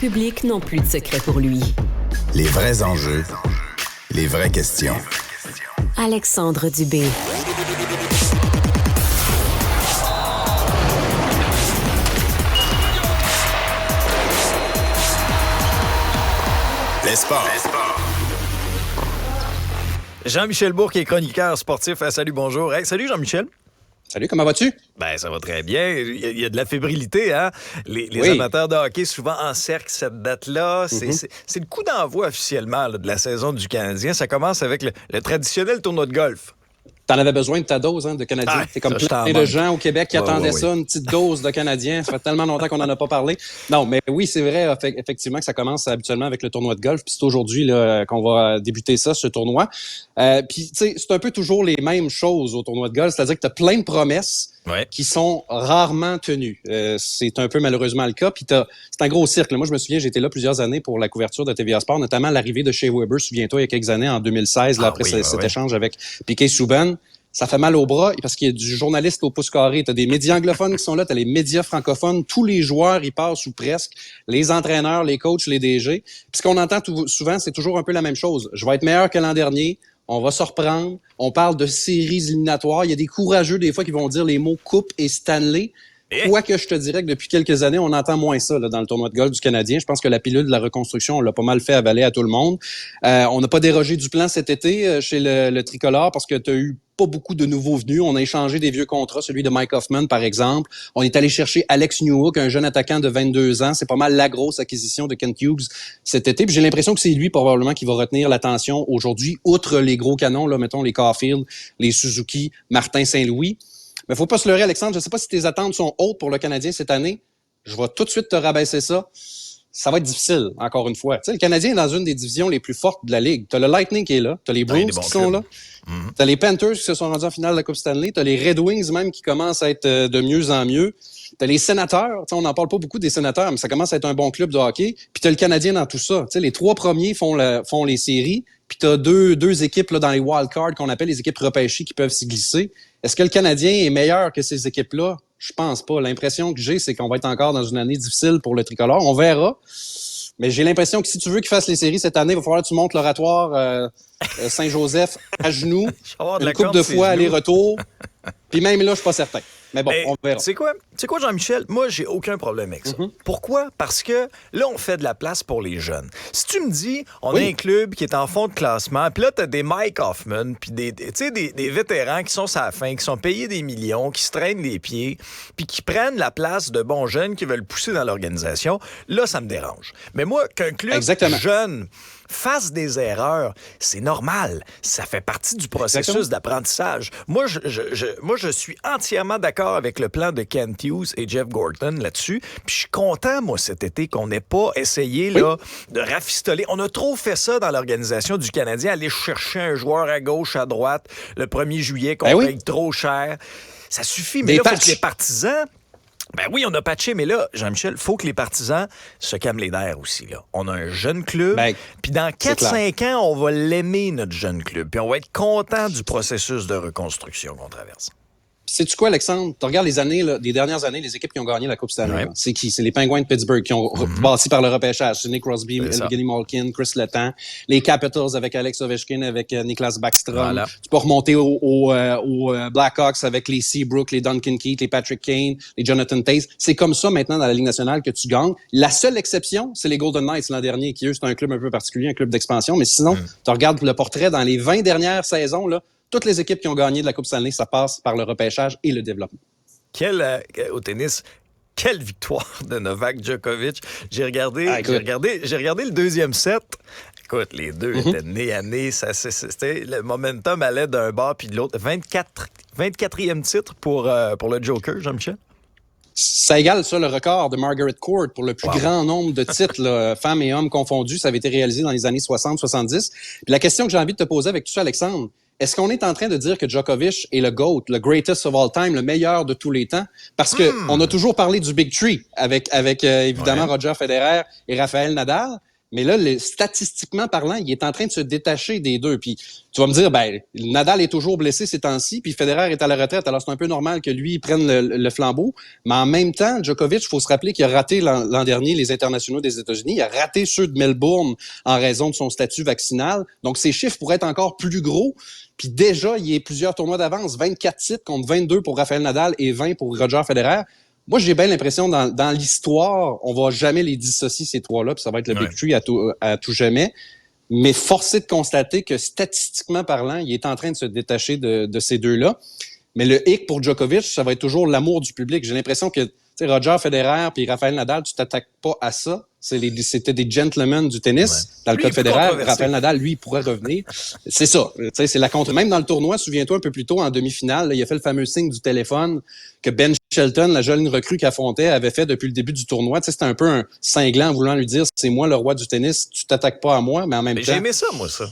public n'ont plus de secret pour lui. Les vrais enjeux, les vraies questions. Alexandre Dubé. Les sports. Jean-Michel Bourque est chroniqueur sportif. Salut, bonjour. Hey, salut Jean-Michel. Salut, comment vas-tu? Ben, ça va très bien. Il y a de la fébrilité, hein? Les amateurs de hockey souvent encerclent cette date-là. C'est le coup d'envoi officiellement là, de la saison du Canadien. Ça commence avec le traditionnel tournoi de golf. T'en avais besoin de ta dose de Canadien. C'est comme plein de gens au Québec qui attendaient ça, une petite dose de Canadien. Ça fait tellement longtemps qu'on n'en a pas parlé. Non, mais oui, c'est vrai, effectivement, que ça commence habituellement avec le tournoi de golf. Puis c'est aujourd'hui là, qu'on va débuter ça, ce tournoi. Puis, tu sais, c'est un peu toujours les mêmes choses au tournoi de golf. C'est-à-dire que t'as plein de promesses qui sont rarement tenues. C'est un peu malheureusement le cas. Puis c'est un gros cirque. Moi, je me souviens, j'étais là plusieurs années pour la couverture de TVA Sport, notamment l'arrivée de Shea Weber, souviens-toi, il y a quelques années, en 2016, après cet échange avec Piquet Souban. Ça fait mal au bras parce qu'il y a du journaliste au pouce carré. T'as des médias anglophones qui sont là, t'as les médias francophones. Tous les joueurs y passent ou presque. Les entraîneurs, les coachs, les DG. Puis ce qu'on entend souvent, c'est toujours un peu la même chose. Je vais être meilleur que l'an dernier. On va se reprendre. On parle de séries éliminatoires. Il y a des courageux, des fois, qui vont dire les mots coupe et Stanley. Quoique je te dirais que depuis quelques années, on entend moins ça là, dans le tournoi de golf du Canadien. Je pense que la pilule de la reconstruction, on l'a pas mal fait avaler à tout le monde. On n'a pas dérogé du plan cet été chez le Tricolore parce que tu as eu pas beaucoup de nouveaux venus. On a échangé des vieux contrats, celui de Mike Hoffman, par exemple. On est allé chercher Alex Newhook, un jeune attaquant de 22 ans. C'est pas mal la grosse acquisition de Kent Hughes cet été. Puis j'ai l'impression que c'est lui, probablement, qui va retenir l'attention aujourd'hui, outre les gros canons, là, mettons les Caulfield, les Suzuki, Martin Saint-Louis. Mais faut pas se leurrer, Alexandre. Je sais pas si tes attentes sont hautes pour le Canadien cette année. Je vais tout de suite te rabaisser ça. Ça va être difficile, encore une fois. Tu sais, le Canadien est dans une des divisions les plus fortes de la Ligue. T'as le Lightning qui est là. T'as les Bruins qui sont là. T'as les Panthers qui se sont rendus en finale de la Coupe Stanley. T'as les Red Wings même qui commencent à être de mieux en mieux. T'as les Sénateurs. T'sais, on n'en parle pas beaucoup des Sénateurs, mais ça commence à être un bon club de hockey. Puis t'as le Canadien dans tout ça. T'sais, les trois premiers font les séries. Puis t'as deux équipes là, dans les wild cards qu'on appelle les équipes repêchées qui peuvent s'y glisser. Est-ce que le Canadien est meilleur que ces équipes-là? Je pense pas. L'impression que j'ai, c'est qu'on va être encore dans une année difficile pour le Tricolore. On verra. Mais j'ai l'impression que si tu veux qu'ils fassent les séries cette année, il va falloir que tu montes l'oratoire Saint-Joseph à genoux, une couple de fois aller-retour. Puis même là, je suis pas certain. Mais bon, on verra. C'est quoi, Jean-Michel? Moi, j'ai aucun problème avec ça. Pourquoi? Parce que là, on fait de la place pour les jeunes. Si tu me dis, on a un club qui est en fond de classement, puis là, t'as des Mike Hoffman, puis des vétérans qui sont sur la fin, qui sont payés des millions, qui se traînent les pieds, puis qui prennent la place de bons jeunes qui veulent pousser dans l'organisation, là, ça me dérange. Mais moi, qu'un club jeune fasse des erreurs, c'est normal. Ça fait partie du processus d'apprentissage. Moi, je suis entièrement d'accord avec le plan de Kent Hughes et Jeff Gorton là-dessus. Puis je suis content, moi, cet été, qu'on n'ait pas essayé là, de rafistoler. On a trop fait ça dans l'organisation du Canadien, aller chercher un joueur à gauche, à droite, le 1er juillet, qu'on paye trop cher. Ça suffit, mais là, il faut que les partisans... Ben oui, on a patché, mais là, Jean-Michel, il faut que les partisans se calment les nerfs aussi. Là. On a un jeune club, puis dans 4-5 ans, on va l'aimer, notre jeune club, puis on va être content du processus de reconstruction qu'on traverse. Sais-tu quoi, Alexandre? Tu regardes les dernières années, les équipes qui ont gagné la Coupe Stanley. C'est qui? C'est les Penguins de Pittsburgh qui ont bâti par le repêchage. C'est Nick Crosby, Evgeny Malkin, Chris Letang. Les Capitals avec Alex Ovechkin, avec Niklas Backstrom. Voilà. Tu peux remonter aux Blackhawks avec les Seabrook, les Duncan Keith, les Patrick Kane, les Jonathan Toews. C'est comme ça maintenant dans la Ligue nationale que tu gagnes. La seule exception, c'est les Golden Knights l'an dernier, qui eux, c'est un club un peu particulier, un club d'expansion. Mais sinon, tu regardes le portrait dans les 20 dernières saisons, là, toutes les équipes qui ont gagné de la Coupe Stanley, ça passe par le repêchage et le développement. Au tennis, quelle victoire de Novak Djokovic. J'ai regardé le deuxième set. Écoute, les deux étaient nez à nez. C'était, le momentum allait d'un bord puis de l'autre. 24e titre pour le Joker, Jean-Michel. Ça égale ça le record de Margaret Court pour le plus grand nombre de titres, là, femmes et hommes confondus. Ça avait été réalisé dans les années 60-70. Puis la question que j'ai envie de te poser avec tout ça, Alexandre, est-ce qu'on est en train de dire que Djokovic est le GOAT, le greatest of all time, le meilleur de tous les temps? Parce que on a toujours parlé du Big Three avec évidemment Roger Federer et Rafael Nadal. Mais là, statistiquement parlant, il est en train de se détacher des deux. Puis tu vas me dire, Nadal est toujours blessé ces temps-ci, puis Federer est à la retraite. Alors c'est un peu normal que lui prenne le flambeau. Mais en même temps, Djokovic, il faut se rappeler qu'il a raté l'an dernier les internationaux des États-Unis. Il a raté ceux de Melbourne en raison de son statut vaccinal. Donc ses chiffres pourraient être encore plus gros. Puis déjà, il y a plusieurs tournois d'avance. 24 titres contre 22 pour Rafael Nadal et 20 pour Roger Federer. Moi, j'ai bien l'impression, dans l'histoire, on va jamais les dissocier, ces trois-là, puis ça va être le Big Three à tout jamais. Mais force est de constater que, statistiquement parlant, il est en train de se détacher de ces deux-là. Mais le hic pour Djokovic, ça va être toujours l'amour du public. J'ai l'impression que Roger Federer puis Rafael Nadal, tu t'attaques pas à ça. C'était des gentlemen du tennis. Ouais. Dans le cas de Federer, Rafael Nadal, lui, il pourrait revenir. C'est ça. C'est la contre. Même dans le tournoi, souviens-toi un peu plus tôt, en demi-finale, là, il a fait le fameux signe du téléphone que Ben Shelton, la jeune recrue qu'il affrontait, avait fait depuis le début du tournoi. C'était un peu un cinglant voulant lui dire « C'est moi le roi du tennis, tu t'attaques pas à moi », mais en même temps... J'ai aimé ça, moi, ça.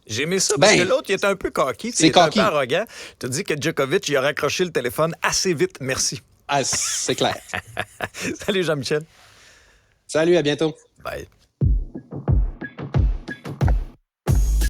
J'ai aimé ça parce que l'autre, il était un peu cocky. Il était un peu arrogant. Tu te dis que Djokovic, il a raccroché le téléphone assez vite. Merci. Ah, c'est clair. Salut Jean-Michel. Salut, à bientôt. Bye.